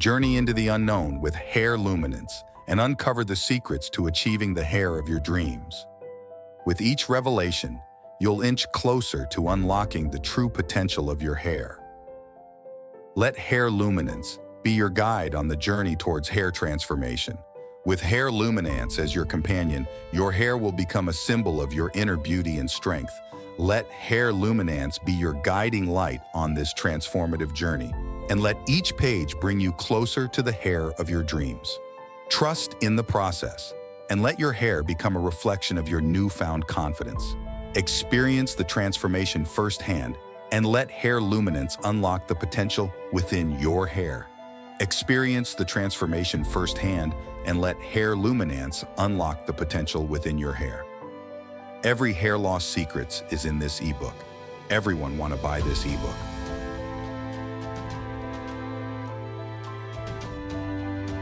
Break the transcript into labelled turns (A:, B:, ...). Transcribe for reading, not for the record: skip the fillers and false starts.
A: Journey into the unknown with Hair Luminance and uncover the secrets to achieving the hair of your dreams. With each revelation, you'll inch closer to unlocking the true potential of your hair. Let Hair Luminance be your guide on the journey towards hair transformation. With Hair Luminance as your companion, your hair will become a symbol of your inner beauty and strength. Let Hair Luminance be your guiding light on this transformative journey, and let each page bring you closer to the hair of your dreams. Trust in the process, and let your hair become a reflection of your newfound confidence. Experience the transformation firsthand, and let Hair Luminance unlock the potential within your hair. Experience the transformation firsthand, and let Hair Luminance unlock the potential within your hair. Every hair loss secrets is in this ebook. Everyone want to buy this ebook.